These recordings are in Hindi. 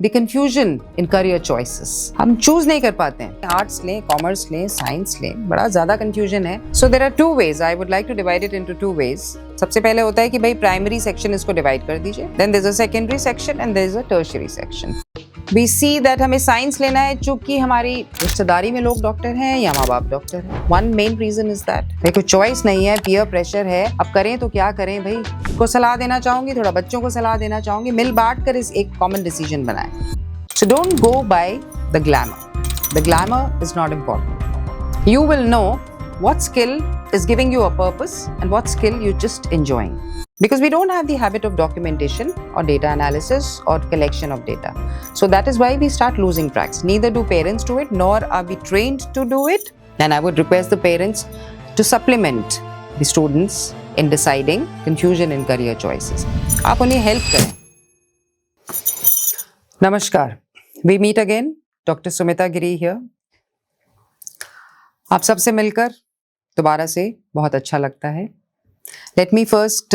The confusion in career choices. हम चूज नहीं कर पाते हैं, आर्ट्स लें, कॉमर्स लें, साइंस लें, बड़ा ज्यादा कंफ्यूजन है। So there are two ways, I would like to divide it into two ways. सबसे पहले होता है कि भाई प्राइमरी सेक्शन इसको डिवाइड कर दीजिए, then there is a secondary section and there is a tertiary section. We see that हमें साइंस लेना है चूंकि हमारी रिश्तेदारी में लोग डॉक्टर हैं या माँ बाप डॉक्टर हैं। One main reason is that भाई कोई चॉइस नहीं है, पीयर प्रेशर है, अब करें तो क्या करें भाई। को सलाह देना चाहूंगी, थोड़ा बच्चों को सलाह देना चाहूंगी, मिल बांट कर इस एक कॉमन डिसीजन बनाएं। So don't go by the glamour. The glamour is not important. You will know what skill is giving you a purpose and what skill you're just enjoying. Because we don't have the habit of documentation or data analysis or collection of data. So that is why we start losing tracks. Neither do parents do it, nor are we trained to do it. And I would request the parents to supplement the students in deciding confusion in career choices. आप उन्हें help करें। नमस्कार, we meet again, Dr. Sumita Giri here. आप सबसे मिलकर दोबारा से बहुत अच्छा लगता है। Let me first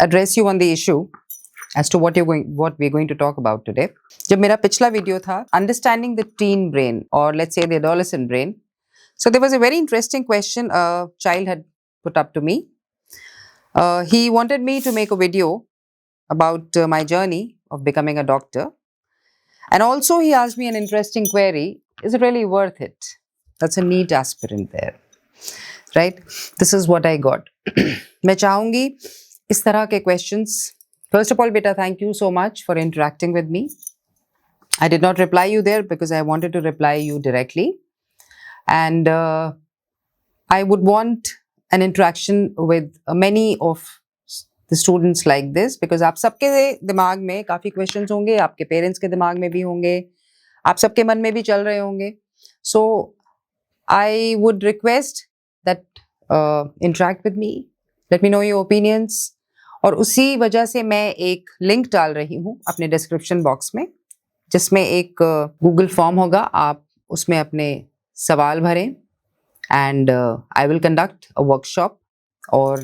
address you on the issue as to what we're going to talk about today. जब मेरा पिछला वीडियो था Understanding the Teen Brain or let's say the Adolescent Brain, so there was a very interesting question a child had put up to me. He wanted me to make a video about my journey of becoming a doctor. And also he asked me an interesting query, is it really worth it? That's a neat aspirant there, right? This is what I got. मैं चाहूंगी इस तरह के questions. First of all, beta, thank you so much for interacting with me. I did not reply you there because I wanted to reply you directly. And I would want an interaction with many of the students like this because आप सबके दिमाग में काफ़ी questions होंगे, आपके parents के दिमाग में भी होंगे, आप सबके मन में भी चल रहे होंगे. So I would request that interact with me, let me know your opinions. और उसी वजह से मैं एक लिंक डाल रही हूँ अपने डिस्क्रिप्शन बॉक्स में जिसमें एक गूगल फॉर्म होगा, आप उसमें अपने सवाल भरें and I will conduct a workshop or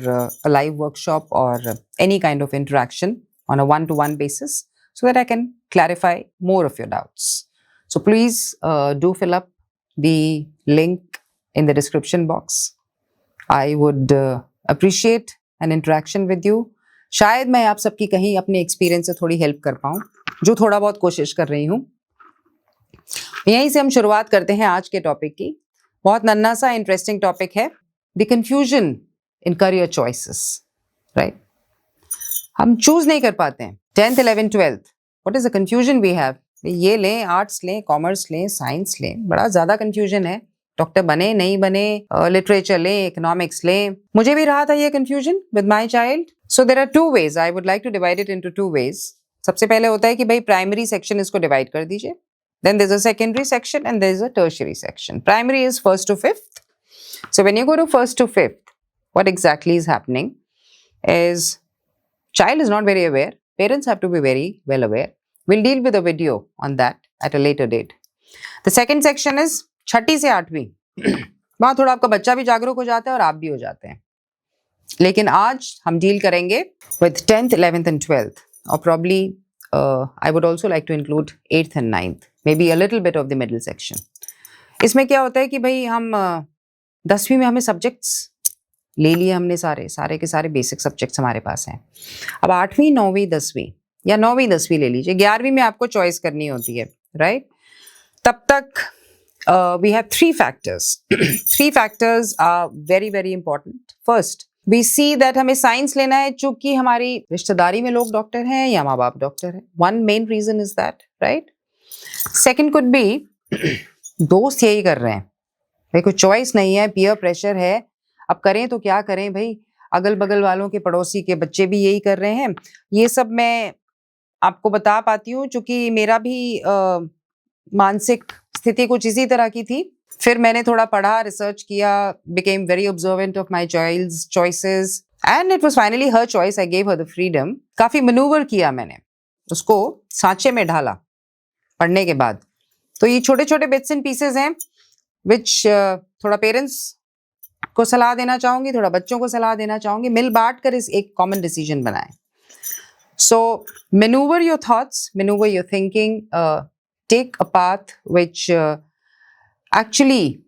a live workshop or any kind of interaction on a one-to-one basis so that I can clarify more of your doubts. So please do fill up the link in the description box. I would appreciate an interaction with you. शायद मैं आप सबकी कहीं अपने एक्सपीरियंस से थोड़ी हेल्प कर पाऊँ, जो थोड़ा बहुत कोशिश कर रही हूँ। यहीं से हम शुरुआत करते हैं आज के टॉपिक की। बहुत नन्हा सा इंटरेस्टिंग टॉपिक है, the confusion in career choices, right? हम चूज नहीं कर पाते हैं 10th 11th 12th। What is the confusion we have? ये लें, आर्ट्स लें, कॉमर्स लें, साइंस लें, बड़ा ज्यादा कंफ्यूजन है। डॉक्टर बने नहीं बने, लिटरेचर लें, इकोनॉमिक्स लें। मुझे भी रहा था ये confusion with my child. So there are two ways, I would like to divide it into two ways. सबसे पहले होता है कि भाई प्राइमरी सेक्शन इसको डिवाइड कर दीजिए, then there's a secondary section and there's a tertiary section. Primary is 1st to 5th. So when you go to 1st to 5th, what exactly is happening is child is not very aware. Parents have to be very well aware. We'll deal with a video on that at a later date. The second section is 6ठी से 8वीं. वहाँ थोड़ा आपका बच्चा भी जागरूक हो जाता है और आप भी हो जाते हैं. लेकिन आज हम डील करेंगे with 10th, 11th and 12th or probably I would also like to include 8th and 9th, maybe a little bit of the middle section. इसमें क्या होता है कि भाई हम 10वीं में हमें सब्जेक्ट्स ले लिए, हमने सारे के सारे बेसिक सब्जेक्ट्स हमारे पास हैं. अब 8वीं 9वीं 10वीं या 9वीं 10वीं ले लीजिए, 11वीं में आपको चॉइस करनी होती है, राइट? तब तक we have three factors. Three factors are very very important. First, we see that हमें साइंस लेना है चूंकि हमारी रिश्तेदारी में लोग डॉक्टर हैं या माँ बाप डॉक्टर हैं. One main reason is that, right? Second could be दोस्त यही कर रहे हैं, भाई कोई चॉइस नहीं है, पीयर प्रेशर है, अब करें तो क्या करें भाई, अगल बगल वालों के पड़ोसी के बच्चे भी यही कर रहे हैं. ये सब मैं आपको बता पाती हूँ चूंकि मेरा भी मानसिक स्थिति कुछ इसी तरह की थी. फिर मैंने थोड़ा पढ़ा, रिसर्च किया, became very observant of my child's choices and it was finally her choice. I gave her the freedom. काफी मैनूवर किया मैंने, उसको सांचे में ढाला पढ़ने के बाद. तो ये छोटे छोटे bits and pieces हैं which थोड़ा पेरेंट्स को सलाह देना चाहूंगी, थोड़ा बच्चों को सलाह देना चाहूंगी, मिल बांट कर इस एक कॉमन डिसीजन बनाएं. So maneuver your thoughts, maneuver your thinking, take a path which actually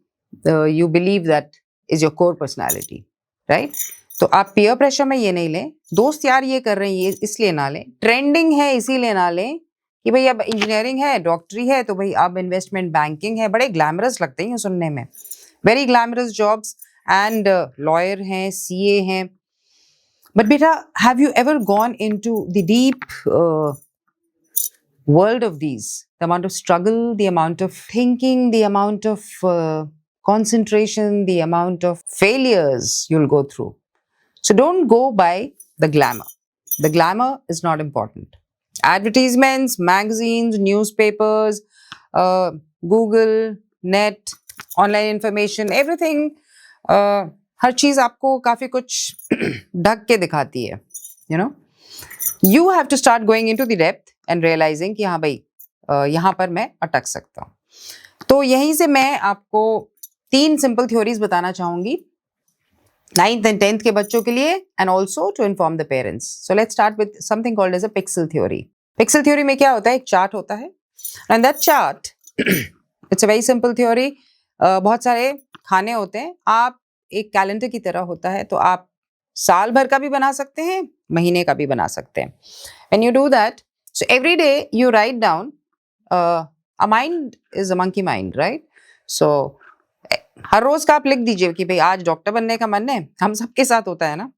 you believe that is your core personality, right? तो आप peer pressure में ये नहीं लें, दोस्त यार ये कर रहे हैं ये इसलिए ना लें, ट्रेंडिंग है इसीलिए ना लें कि भाई अब इंजीनियरिंग है, डॉक्टरी है, तो भाई अब इन्वेस्टमेंट बैंकिंग है, बड़े ग्लैमरस लगते हैं ये सुनने में, very glamorous jobs, and lawyer हैं, सीए हैं. But beta, have you ever gone into the deep world of these? The amount of struggle, the amount of thinking, the amount of concentration, the amount of failures you'll go through. So don't go by the glamour. The glamour is not important. Advertisements, magazines, newspapers, Google, net, online information, everything. हर चीज आपको काफी कुछ ढक के दिखाती है, you know. You have to start going into the depth and realizing कि हाँ भाई यहाँ पर मैं अटक सकता हूँ. तो यहीं से मैं आपको 3 सिंपल थ्योरीज बताना चाहूंगी 9th एंड 10th के बच्चों के लिए, and also to inform the parents. So let's start with something called as a pixel theory. Pixel theory में क्या होता है, एक चार्ट होता है, and that chart it's a very simple theory. बहुत सारे खाने होते हैं, आप एक कैलेंडर की तरह होता है, तो आप साल भर का भी बना सकते हैं, महीने का भी बना सकते हैं. When you do that, so every day you write down, a mind is a monkey mind, right? So हर रोज का आप लिख दीजिए कि भाई आज डॉक्टर बनने का मन है, हम सबके साथ होता है ना,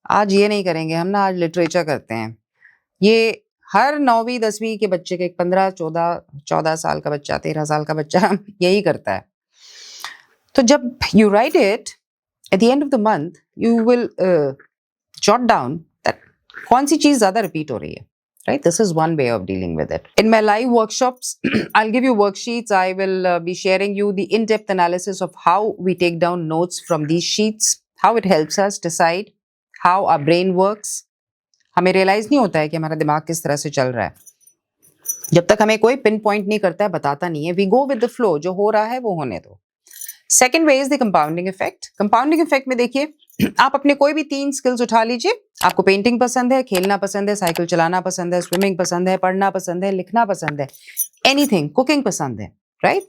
आज ये नहीं करेंगे हम ना, आज लिटरेचर करते हैं. ये हर 9वीं 10वीं के बच्चे के, एक 15 14 साल का बच्चा, 13 साल का बच्चा यही करता है. तो जब you write it at the end of the month, you will jot down that कौन सी चीज ज्यादा रिपीट हो रही है, right? This is one way of dealing with it. In my live workshops, I'll give you worksheets. I will be sharing you the in-depth analysis of how we take down notes from these sheets, how it helps us decide how our brain works. हमें रियलाइज नहीं होता है कि हमारा दिमाग किस तरह से चल रहा है जब तक हमें कोई पिन पॉइंट नहीं करता है, बताता नहीं है. We go with the flow, जो हो रहा है वो होने दो. Second way is the compounding effect. Compounding effect में देखिए, आप अपने कोई भी 3 स्किल्स उठा लीजिए. आपको पेंटिंग पसंद है, खेलना पसंद है, साइकिल चलाना पसंद है, स्विमिंग पसंद है, पढ़ना पसंद है, लिखना पसंद है, एनीथिंग, कुकिंग पसंद है, राइट,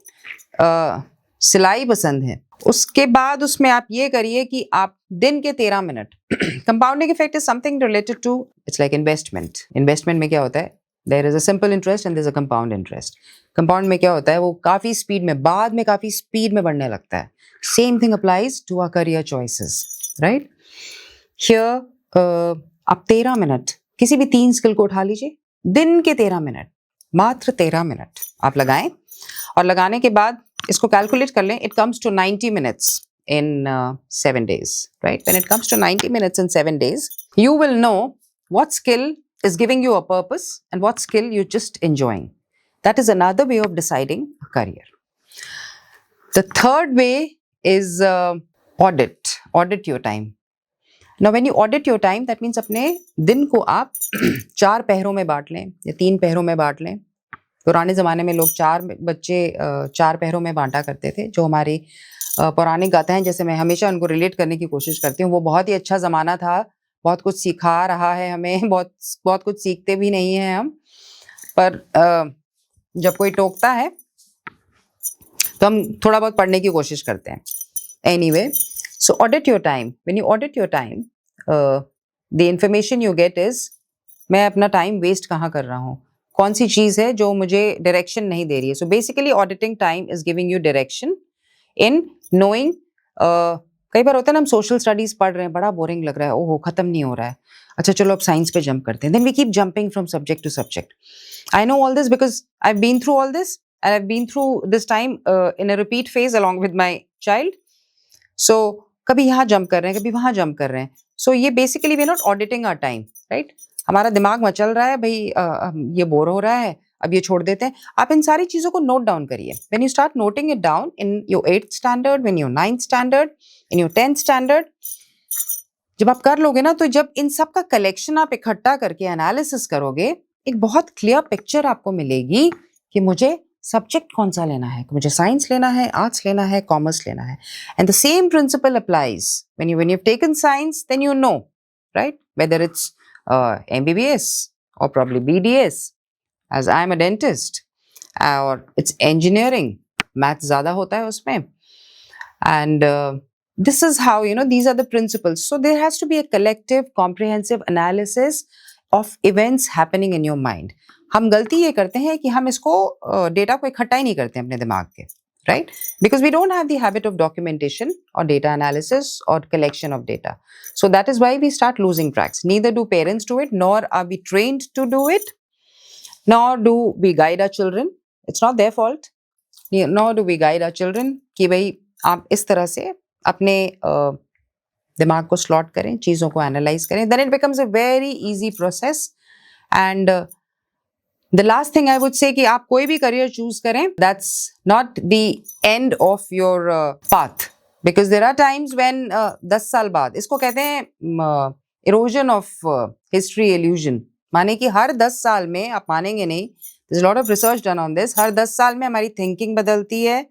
सिलाई पसंद है. उसके बाद उसमें आप ये करिए कि आप दिन के 13 minute, compounding effect is something related to, it's like investment. Investment में क्या होता है, there is a simple interest and there is a compound interest. Compound में क्या होता है, वो काफी स्पीड में, बाद में काफी स्पीड में बढ़ने लगता है. Same thing applies to our career choices, right. Here आप 13 मिनट किसी भी 3 स्किल को उठा लीजिए, दिन के 13 मिनट, मात्र 13 मिनट आप लगाएं, और लगाने के बाद इसको कैलकुलेट कर लें. It comes to 90 minutes in 7 days, right? When it comes to 90 minutes in 7 days, you will know what skill is giving you a purpose and what skill you're just enjoying. That is another way of deciding a career. The third way is audit your time. Now when you audit your time, that means अपने दिन को आप 4 पहरों में बांट लें या 3 पहरों में बांट लें. पुराने ज़माने में लोग 4 पहरों में बांटा करते थे. जो हमारी पौराणिक गाथा हैं, जैसे मैं हमेशा उनको रिलेट करने की कोशिश करती हूँ, वो बहुत ही अच्छा ज़माना था, बहुत कुछ सिखा रहा है हमें, बहुत कुछ सीखते भी नहीं हैं हम, पर जब कोई टोकता है तो हम थोड़ा बहुत पढ़ने की कोशिश करते हैं. Anyway, so audit your time. When you audit your time, the information you get is, मैं अपना टाइम वेस्ट कहाँ कर रहा हूँ, कौन सी चीज़ है जो मुझे डायरेक्शन नहीं दे रही है. So basically auditing time is giving you direction in knowing. कई बार होता है ना, हम सोशल स्टडीज पढ़ रहे हैं, बड़ा बोरिंग लग रहा है, ओहो खत्म नहीं हो रहा है, अच्छा चलो अब साइंस पे जंप करते हैं. Then we keep jumping from subject to subject. I know all this because I have been through all this and I've been through this time in a repeat phase along with my child. So कभी यहाँ जंप कर रहे हैं, कभी वहाँ जंप कर रहे हैं. So ये basically we are not auditing our time, right? हमारा दिमाग मचल रहा है भाई, ये बोर हो रहा है, अब ये छोड़ देते हैं. आप इन सारी चीज़ों को नोट डाउन करिए. When you start noting it down in your 8th standard, when your 9th standard, in your 10th standard, जब आप कर लोगे ना, तो जब इन सब का कलेक्शन आप इकट्ठा करके एनालिसिस करोगे, एक बहुत क्लियर पिक्चर आपको मिलेगी कि मुझे सब्जेक्ट कौन सा लेना है, मुझे साइंस लेना है, आर्ट्स लेना है, कॉमर्स लेना है. And the same principle applies when you've taken science, then you know, right, whether it's MBBS or probably BDS, as I am a dentist, or it's engineering, math ज़्यादा होता है उसमें, and this is how, these are the principles. So there has to be a collective, comprehensive analysis of events happening in your mind. हम गलती ये करते हैं कि हम इसको डेटा को इकट्ठा ही नहीं करते हैं अपने दिमाग के, right? Because we don't have the habit of documentation or data analysis or collection of data. So that is why we start losing tracks. Neither do parents do it, nor are we trained to do it, nor do we guide our children. It's not their fault. Nor do we guide our children कि भाई आप इस तरह से अपने दिमाग को स्लॉट करें, चीज़ों को एनालाइज करें. Then it becomes a very easy process. And the last thing I would say कि आप कोई भी करियर चूज करें, that's not the end of your path. Because there are times when 10 साल बाद, इसको कहते हैं erosion of history illusion. माने कि हर 10 साल में, आप मानेंगे नहीं, there's a lot of research done on this, हर 10 साल में हमारी थिंकिंग बदलती है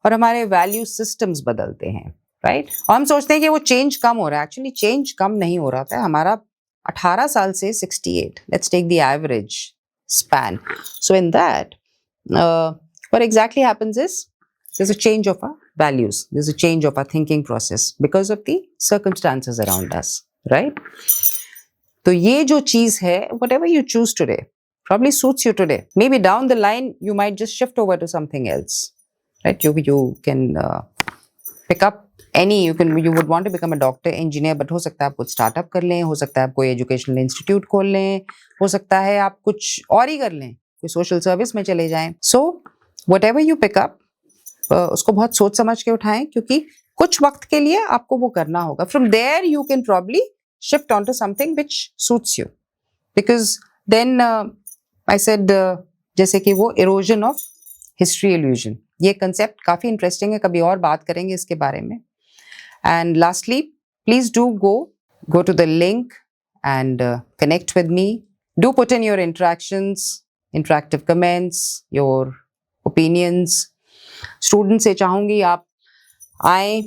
और हमारे वैल्यू सिस्टम्स बदलते हैं, राइट? और हम सोचते हैं कि वो चेंज कम हो रहा है. एक्चुअली चेंज कम नहीं हो रहा था. हमारा 18 साल से 68, let's take the average span. So in that, what exactly happens is there's a change of our values. There's a change of our thinking process because of the circumstances around us, right? तो ये जो चीज है, whatever you choose today probably suits you today. Maybe down the line you might just shift over to something else, right? You can pick up you would want to become a doctor, engineer, but हो सकता है आप कुछ स्टार्टअप कर लें, हो सकता है आप कोई एजुकेशनल इंस्टीट्यूट खोल लें, हो सकता है आप कुछ और ही कर लें, कोई सोशल सर्विस में चले जाएं. सो whatever you pick up, उसको बहुत सोच समझ के उठाएं, क्योंकि कुछ वक्त के लिए आपको वो करना होगा. From there you can probably shift on to something which suits you, because then I said जैसे कि वो erosion of history illusion, ये कंसेप्ट काफी इंटरेस्टिंग है, कभी और बात करेंगे इसके बारे में. And lastly, please do go to the link and connect with me. Do put in your interactive comments, your opinions. Students से चाहूँगी आप आए,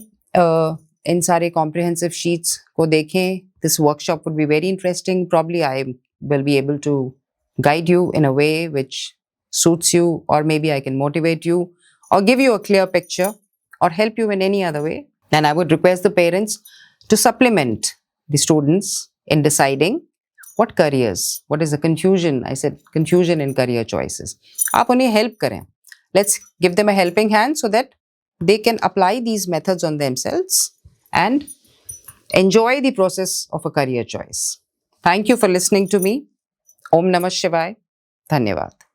इन सारे comprehensive sheets को देखें. This workshop would be very interesting. Probably I will be able to guide you in a way which suits you, or maybe I can motivate you or give you a clear picture or help you in any other way. And I would request the parents to supplement the students in deciding what careers, what is the confusion. I said confusion in career choices. आप उन्हें help करें. Let's give them a helping hand so that they can apply these methods on themselves and enjoy the process of a career choice. Thank you for listening to me. Om Namah Shivaya. Dhanyavad.